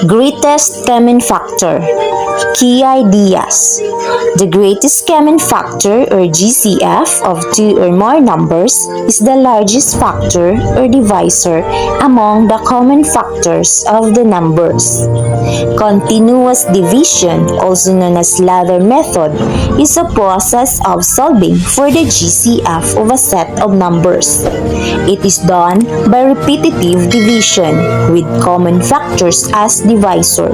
Greatest common factor. Key ideas. The greatest common factor or GCF of two or more numbers is the largest factor or divisor among the common factors of the numbers. Continuous division, also known as ladder method, is a process of solving for the GCF of a set of numbers. It is done by repetitive division with common factors as divisor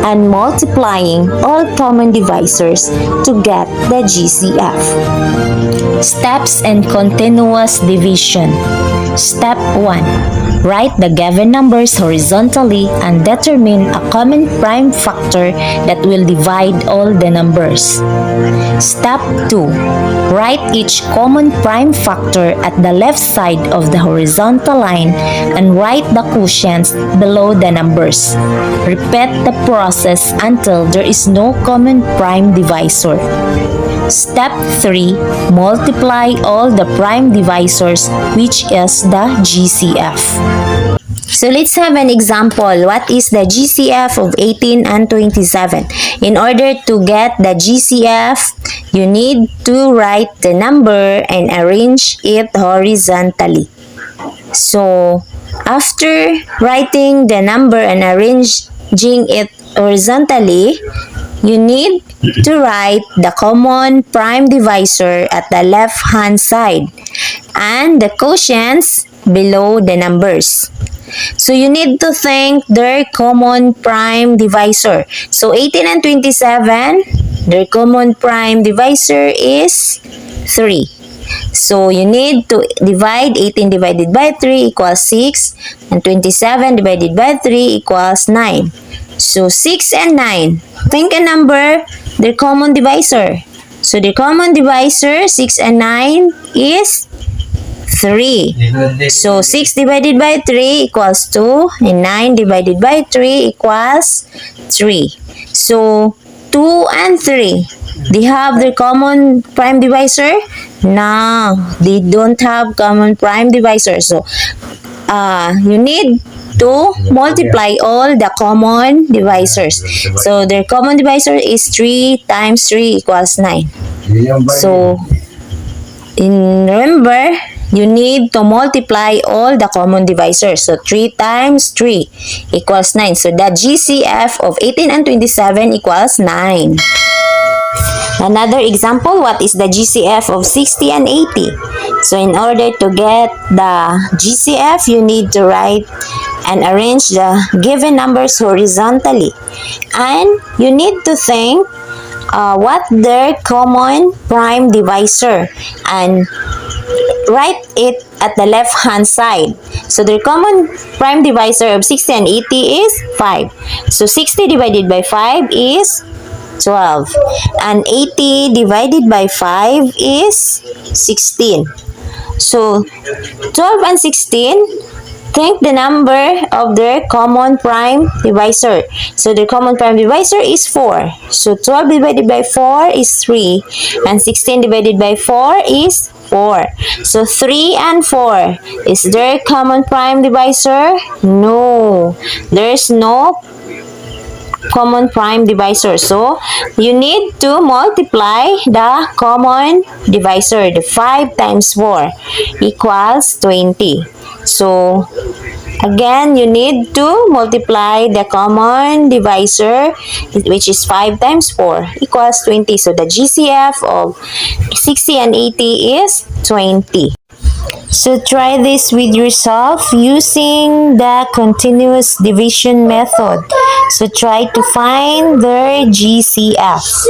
and multiplying all common divisors to get the GCF. Steps in continuous division. Step 1. Write the given numbers horizontally and determine a common prime factor that will divide all the numbers. Step 2. Write each common prime factor at the left side of the horizontal line and write the quotients below the numbers. Repeat the process until there is no common prime divisor. Step 3. Multiply all the prime divisors, which is the GCF. So let's have an example. What is the GCF of 18 and 27? In order to get the GCF, you need to write the number and arrange it horizontally. So after writing the number and arranging it horizontally, you need to write the common prime divisor at the left-hand side and the quotients below the numbers. So you need to think their common prime divisor. So 18 and 27, their common prime divisor is 3. So you need to divide 18 divided by 3 equals 6 and 27 divided by 3 equals 9. So 6 and 9. Think a number, their common divisor. So the common divisor, 6 and 9 is 3. So 6 divided by 3 equals 2 and 9 divided by 3 equals 3. So 2 and 3, they have their common prime divisor? No, they don't have common prime divisor. So you need to multiply all the common divisors. So their common divisor is 3 times 3 equals 9. So remember, you need to multiply all the common divisors. So 3 times 3 equals 9. So the GCF of 18 and 27 equals 9. Another example, what is the GCF of 60 and 80? So in order to get the GCF, you need to write and arrange the given numbers horizontally. And you need to think what their common prime divisor and write it at the left hand side. So their common prime divisor of 60 and 80 is 5. So 60 divided by 5 is 12. And 80 divided by 5 is 16. So 12 and 16, think the number of their common prime divisor. So their common prime divisor is 4. So 12 divided by 4 is 3. And 16 divided by 4 is 4. So 3 and 4. Is there common prime divisor? No. There's no common prime divisor. So you need to multiply the common divisor. The 5 times 4 equals 20. So again, you need to multiply the common divisor, which is 5 times 4 equals 20. So the GCF of 60 and 80 is 20. So try this with yourself using the continuous division method. So try to find their GCF.